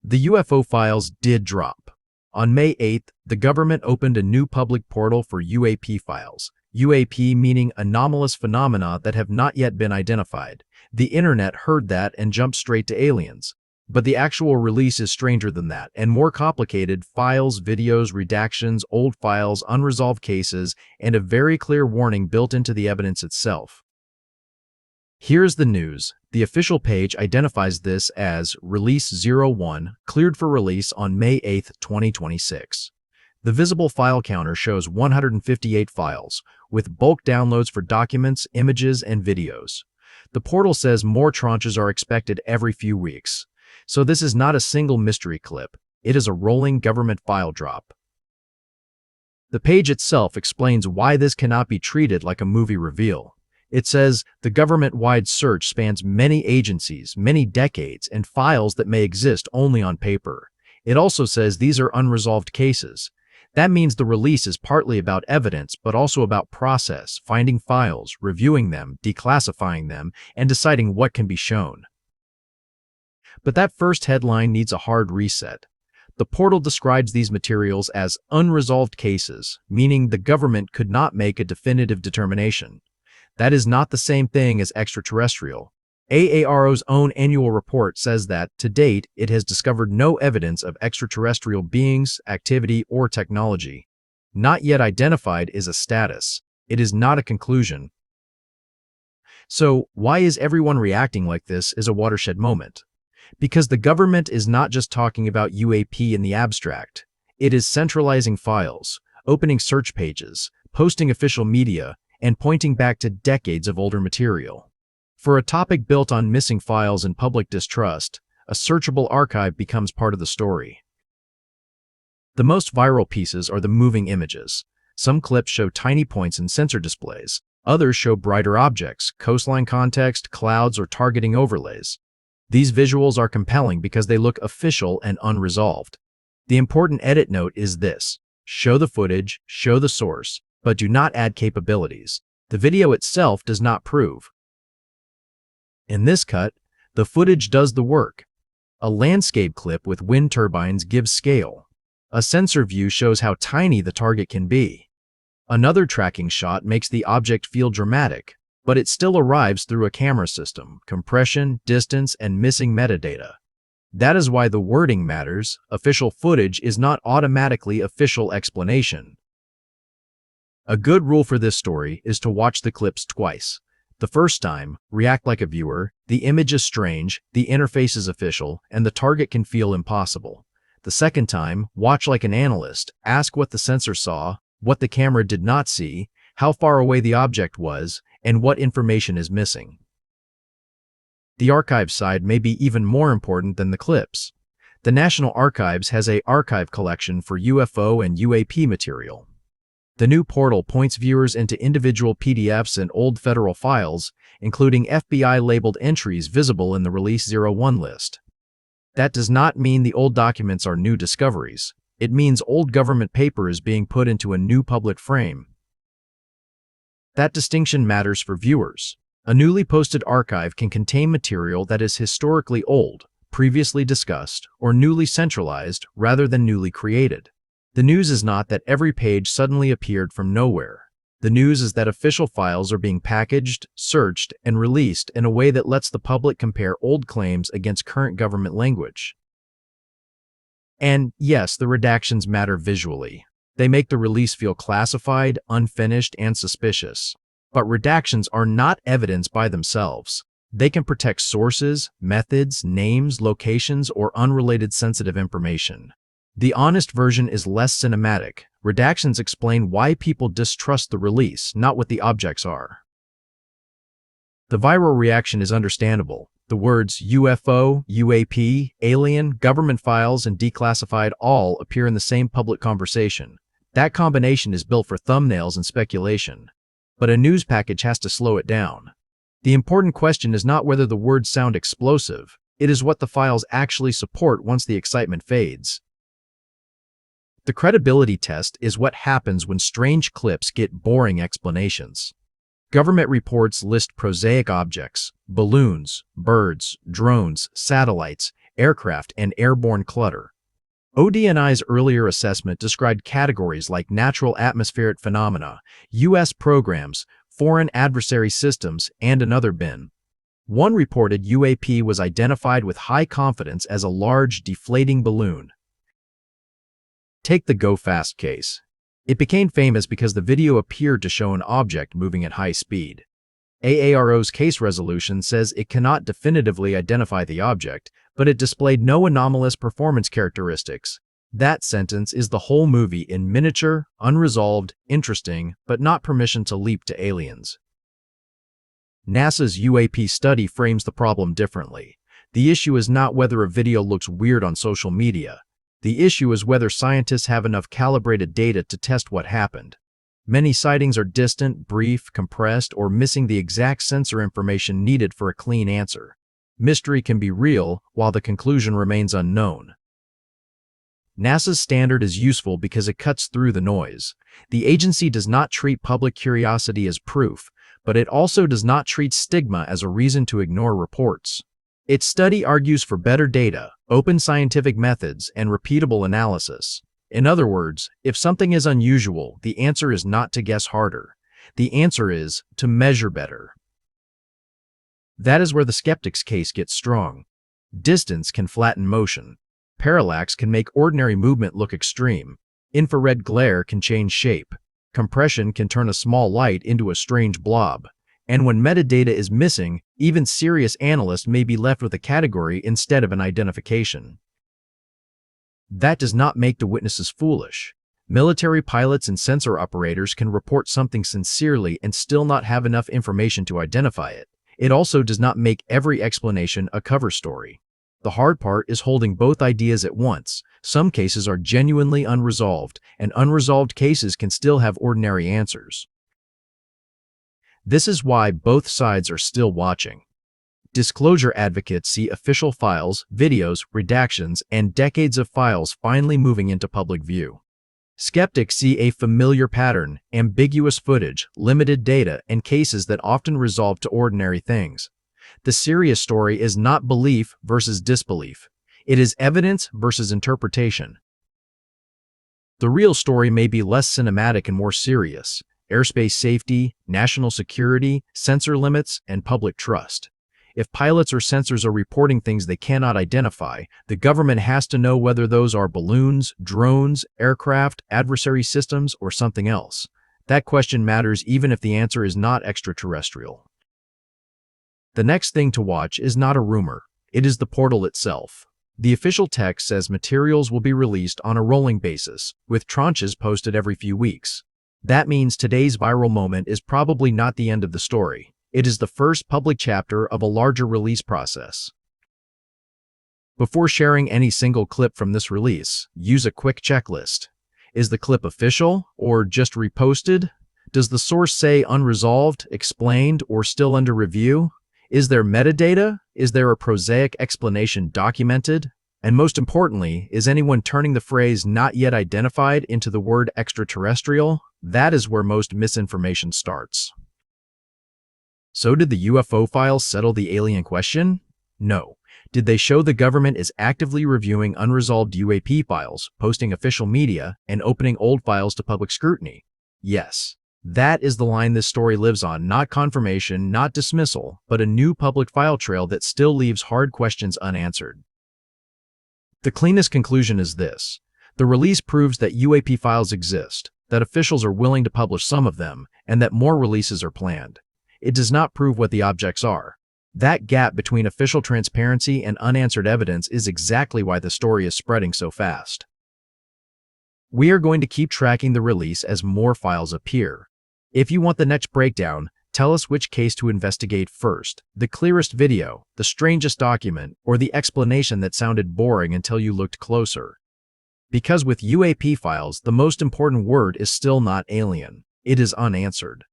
The UFO files did drop. On May 8th, the government opened a new public portal for UAP files. UAP meaning anomalous phenomena that have not yet been identified. The internet heard that and jumped straight to aliens. But the actual release is stranger than that and more complicated: files, videos, redactions, old files, unresolved cases, and a very clear warning built into the evidence itself. Here's the news. The official page identifies this as Release 01, cleared for release on May 8, 2026. The visible file counter shows 158 files, with bulk downloads for documents, images, and videos. The portal says more tranches are expected every few weeks. So this is not a single mystery clip, it is a rolling government file drop. The page itself explains why this cannot be treated like a movie reveal. It says the government-wide search spans many agencies, many decades, and files that may exist only on paper. It also says these are unresolved cases. That means the release is partly about evidence, but also about process, finding files, reviewing them, declassifying them, and deciding what can be shown. But that first headline needs a hard reset. The portal describes these materials as unresolved cases, meaning the government could not make a definitive determination. That is not the same thing as extraterrestrial. AARO's own annual report says that, to date, it has discovered no evidence of extraterrestrial beings, activity, or technology. Not yet identified is a status. It is not a conclusion. So, why is everyone reacting like this is a watershed moment? Because the government is not just talking about UAP in the abstract. It is centralizing files, opening search pages, posting official media, and pointing back to decades of older material. For a topic built on missing files and public distrust, a searchable archive becomes part of the story. The most viral pieces are the moving images. Some clips show tiny points in sensor displays. Others show brighter objects, coastline context, clouds, or targeting overlays. These visuals are compelling because they look official and unresolved. The important edit note is this: show the footage, show the source, but do not add capabilities. The video itself does not prove. In this cut, the footage does the work. A landscape clip with wind turbines gives scale. A sensor view shows how tiny the target can be. Another tracking shot makes the object feel dramatic, but it still arrives through a camera system, compression, distance, and missing metadata. That is why the wording matters. Official footage is not automatically official explanation. A good rule for this story is to watch the clips twice. The first time, react like a viewer. The image is strange, the interface is official, and the target can feel impossible. The second time, watch like an analyst. Ask what the sensor saw, what the camera did not see, how far away the object was, and what information is missing. The archive side may be even more important than the clips. The National Archives has an archive collection for UFO and UAP material. The new portal points viewers into individual PDFs and old federal files, including FBI-labeled entries visible in the Release 01 list. That does not mean the old documents are new discoveries. It means old government paper is being put into a new public frame. That distinction matters for viewers. A newly posted archive can contain material that is historically old, previously discussed, or newly centralized rather than newly created. The news is not that every page suddenly appeared from nowhere. The news is that official files are being packaged, searched, and released in a way that lets the public compare old claims against current government language. And yes, the redactions matter visually. They make the release feel classified, unfinished, and suspicious. But redactions are not evidence by themselves. They can protect sources, methods, names, locations, or unrelated sensitive information. The honest version is less cinematic. Redactions explain why people distrust the release, not what the objects are. The viral reaction is understandable. The words UFO, UAP, alien, government files, and declassified all appear in the same public conversation. That combination is built for thumbnails and speculation. But a news package has to slow it down. The important question is not whether the words sound explosive. It is what the files actually support once the excitement fades. The credibility test is what happens when strange clips get boring explanations. Government reports list prosaic objects, balloons, birds, drones, satellites, aircraft, and airborne clutter. ODNI's earlier assessment described categories like natural atmospheric phenomena, U.S. programs, foreign adversary systems, and another bin. One reported UAP was identified with high confidence as a large, deflating balloon. Take the Go Fast case. It became famous because the video appeared to show an object moving at high speed. AARO's case resolution says it cannot definitively identify the object, but it displayed no anomalous performance characteristics. That sentence is the whole movie in miniature, unresolved, interesting, but not permission to leap to aliens. NASA's UAP study frames the problem differently. The issue is not whether a video looks weird on social media. The issue is whether scientists have enough calibrated data to test what happened. Many sightings are distant, brief, compressed, or missing the exact sensor information needed for a clean answer. Mystery can be real, while the conclusion remains unknown. NASA's standard is useful because it cuts through the noise. The agency does not treat public curiosity as proof, but it also does not treat stigma as a reason to ignore reports. Its study argues for better data, open scientific methods, and repeatable analysis. In other words, if something is unusual, the answer is not to guess harder. The answer is to measure better. That is where the skeptic's case gets strong. Distance can flatten motion. Parallax can make ordinary movement look extreme. Infrared glare can change shape. Compression can turn a small light into a strange blob. And when metadata is missing, even serious analysts may be left with a category instead of an identification. That does not make the witnesses foolish. Military pilots and sensor operators can report something sincerely and still not have enough information to identify it. It also does not make every explanation a cover story. The hard part is holding both ideas at once. Some cases are genuinely unresolved, and unresolved cases can still have ordinary answers. This is why both sides are still watching. Disclosure advocates see official files, videos, redactions, and decades of files finally moving into public view. Skeptics see a familiar pattern, ambiguous footage, limited data, and cases that often resolve to ordinary things. The serious story is not belief versus disbelief. It is evidence versus interpretation. The real story may be less cinematic and more serious: airspace safety, national security, sensor limits, and public trust. If pilots or sensors are reporting things they cannot identify, the government has to know whether those are balloons, drones, aircraft, adversary systems, or something else. That question matters even if the answer is not extraterrestrial. The next thing to watch is not a rumor. It is the portal itself. The official text says materials will be released on a rolling basis, with tranches posted every few weeks. That means today's viral moment is probably not the end of the story. It is the first public chapter of a larger release process. Before sharing any single clip from this release, use a quick checklist. Is the clip official or just reposted? Does the source say unresolved, explained, or still under review? Is there metadata? Is there a prosaic explanation documented? And most importantly, is anyone turning the phrase "not yet identified" into the word extraterrestrial? That is where most misinformation starts. So did the UFO files settle the alien question? No. Did they show the government is actively reviewing unresolved UAP files, posting official media, and opening old files to public scrutiny? Yes. That is the line this story lives on: not confirmation, not dismissal, but a new public file trail that still leaves hard questions unanswered. The cleanest conclusion is this: the release proves that UAP files exist, that officials are willing to publish some of them, and that more releases are planned. It does not prove what the objects are. That gap between official transparency and unanswered evidence is exactly why the story is spreading so fast. We are going to keep tracking the release as more files appear. If you want the next breakdown, tell us which case to investigate first: the clearest video, the strangest document, or the explanation that sounded boring until you looked closer. Because with UAP files, the most important word is still not alien. It is unanswered.